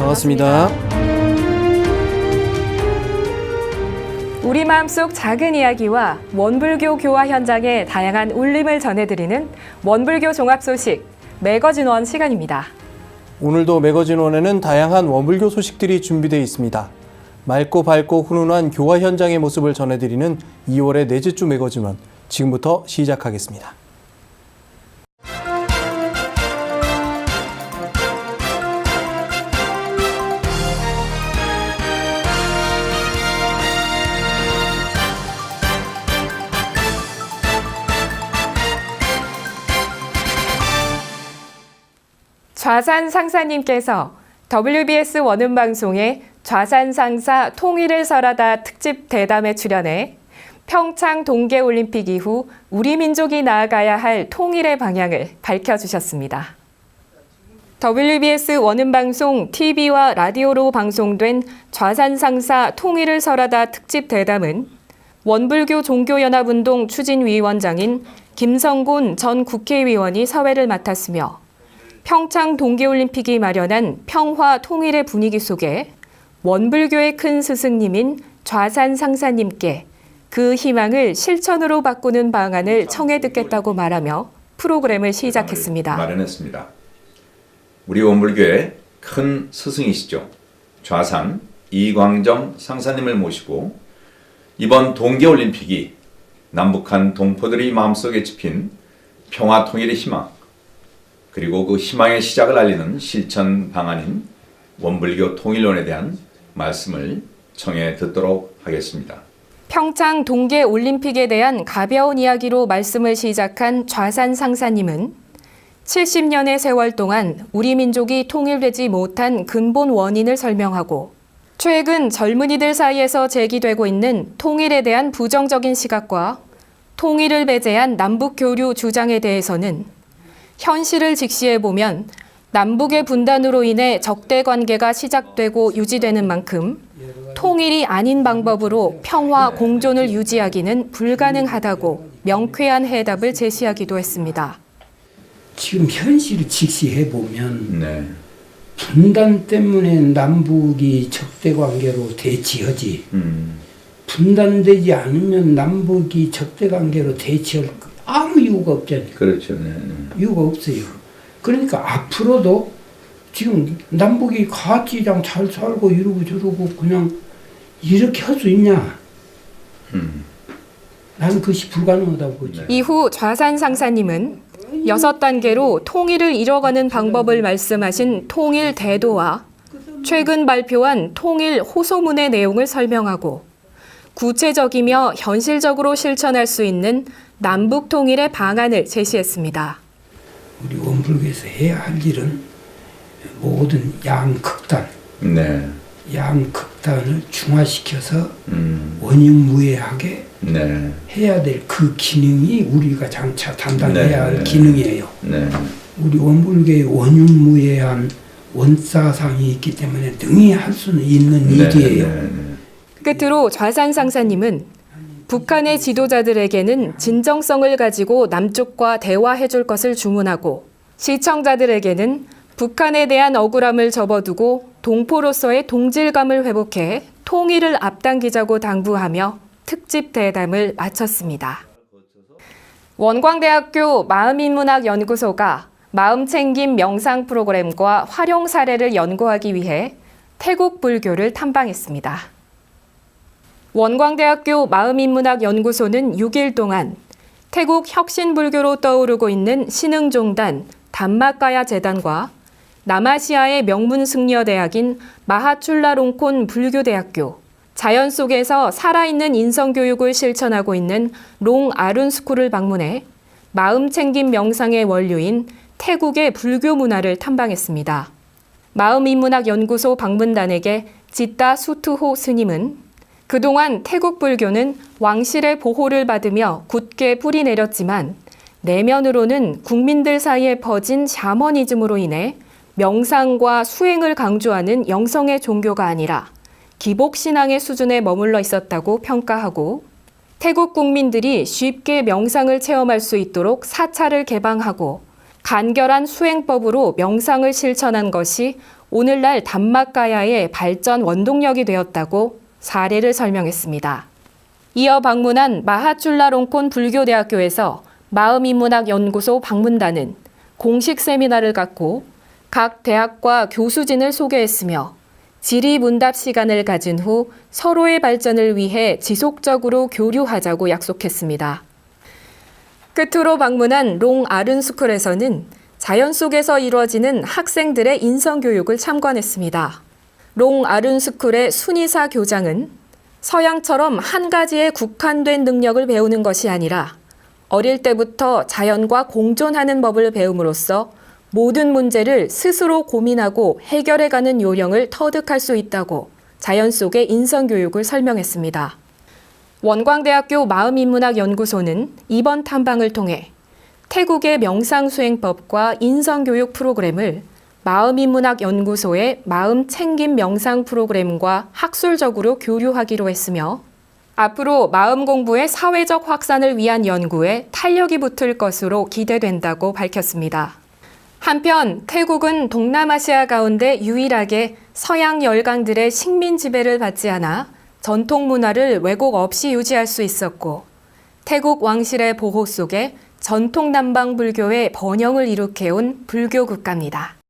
반갑습니다. 우리 마음속 작은 이야기와 원불교 교화 현장의 다양한 울림을 전해드리는 원불교 종합 소식 매거진원 시간입니다. 오늘도 매거진원에는 다양한 원불교 소식들이 준비되어 있습니다. 맑고 밝고 훈훈한 교화 현장의 모습을 전해드리는 2월의 넷째 주 매거진원, 지금부터 시작하겠습니다. 좌산 상사님께서 WBS 원음방송에 좌산 상사 통일을 설하다 특집 대담에 출연해 평창 동계올림픽 이후 우리 민족이 나아가야 할 통일의 방향을 밝혀주셨습니다. WBS 원음방송 TV와 라디오로 방송된 좌산 상사 통일을 설하다 특집 대담은 원불교 종교연합운동 추진위원장인 김성곤 전 국회의원이 사회를 맡았으며 평창 동계올림픽이 마련한 평화 통일의 분위기 속에 원불교의 큰 스승님인 좌산 상사님께 그 희망을 실천으로 바꾸는 방안을 청해 듣겠다고 말하며 프로그램을 시작했습니다. 마련했습니다. 우리 원불교의 큰 스승이시죠. 좌산 이광정 상사님을 모시고 이번 동계올림픽이 남북한 동포들의 마음속에 집힌 평화 통일의 희망, 그리고 그 희망의 시작을 알리는 실천 방안인 원불교 통일론에 대한 말씀을 청해 듣도록 하겠습니다. 평창 동계올림픽에 대한 가벼운 이야기로 말씀을 시작한 좌산 상사님은 70년의 세월 동안 우리 민족이 통일되지 못한 근본 원인을 설명하고 최근 젊은이들 사이에서 제기되고 있는 통일에 대한 부정적인 시각과 통일을 배제한 남북 교류 주장에 대해서는 현실을 직시해보면 남북의 분단으로 인해 적대 관계가 시작되고 유지되는 만큼 통일이 아닌 방법으로 평화 공존을 유지하기는 불가능하다고 명쾌한 해답을 제시하기도 했습니다. 지금 현실을 직시해보면 분단 때문에 남북이 적대 관계로 대치하지 분단되지 않으면 남북이 적대 관계로 대치할 아무 이유가 없잖아요. 그렇죠. 이유가 없어요. 그러니까 앞으로도 지금 남북이 같이 그냥 잘 살고 이러고 저러고 그냥 이렇게 할 수 있냐? 나는 그것이 불가능하다고 보지. 이후 좌산 상사님은 6단계로 통일을 이뤄가는 방법을 말씀하신 통일 대도와 최근 발표한 통일 호소문의 내용을 설명하고 구체적이며 현실적으로 실천할 수 있는 남북 통일의 방안을 제시했습니다. 우리 원불교에서 해야 할 일은 모든 양극단, 양극단을 중화시켜서 원흉무예하게 해야 될 그 기능이 우리가 장차 담당해야 할 기능이에요. 우리 원불교의 원흉무예한 원사상이 있기 때문에 능히 할 수는 있는 일이에요. 끝으로 좌산 상사님은 북한의 지도자들에게는 진정성을 가지고 남쪽과 대화해줄 것을 주문하고 시청자들에게는 북한에 대한 억울함을 접어두고 동포로서의 동질감을 회복해 통일을 앞당기자고 당부하며 특집 대담을 마쳤습니다. 원광대학교 마음인문학연구소가 마음챙김 명상 프로그램과 활용 사례를 연구하기 위해 태국 불교를 탐방했습니다. 원광대학교 마음인문학연구소는 6일 동안 태국 혁신불교로 떠오르고 있는 신흥종단 담마까야 재단과 남아시아의 명문승려대학인 마하출라롱콘 불교대학교, 자연 속에서 살아있는 인성교육을 실천하고 있는 롱 아룬스쿨을 방문해 마음챙김 명상의 원류인 태국의 불교 문화를 탐방했습니다. 마음인문학연구소 방문단에게 지따 수투호 스님은 그동안 태국 불교는 왕실의 보호를 받으며 굳게 뿌리 내렸지만 내면으로는 국민들 사이에 퍼진 샤머니즘으로 인해 명상과 수행을 강조하는 영성의 종교가 아니라 기복신앙의 수준에 머물러 있었다고 평가하고 태국 국민들이 쉽게 명상을 체험할 수 있도록 사찰을 개방하고 간결한 수행법으로 명상을 실천한 것이 오늘날 단막가야의 발전 원동력이 되었다고 사례를 설명했습니다. 이어 방문한 마하출라롱콘 불교대학교에서 마음인문학연구소 방문단은 공식 세미나를 갖고 각 대학과 교수진을 소개했으며 질의문답 시간을 가진 후 서로의 발전을 위해 지속적으로 교류하자고 약속했습니다. 끝으로 방문한 롱 아른스쿨에서는 자연 속에서 이루어지는 학생들의 인성교육을 참관했습니다. 롱 아른스쿨의 순이사 교장은 서양처럼 한 가지에 국한된 능력을 배우는 것이 아니라 어릴 때부터 자연과 공존하는 법을 배움으로써 모든 문제를 스스로 고민하고 해결해가는 요령을 터득할 수 있다고 자연 속의 인성교육을 설명했습니다. 원광대학교 마음인문학연구소는 이번 탐방을 통해 태국의 명상수행법과 인성교육 프로그램을 마음인문학연구소의 마음챙김 명상 프로그램과 학술적으로 교류하기로 했으며 앞으로 마음 공부의 사회적 확산을 위한 연구에 탄력이 붙을 것으로 기대된다고 밝혔습니다. 한편 태국은 동남아시아 가운데 유일하게 서양 열강들의 식민 지배를 받지 않아 전통 문화를 왜곡 없이 유지할 수 있었고 태국 왕실의 보호 속에 전통 남방 불교의 번영을 이룩해온 불교 국가입니다.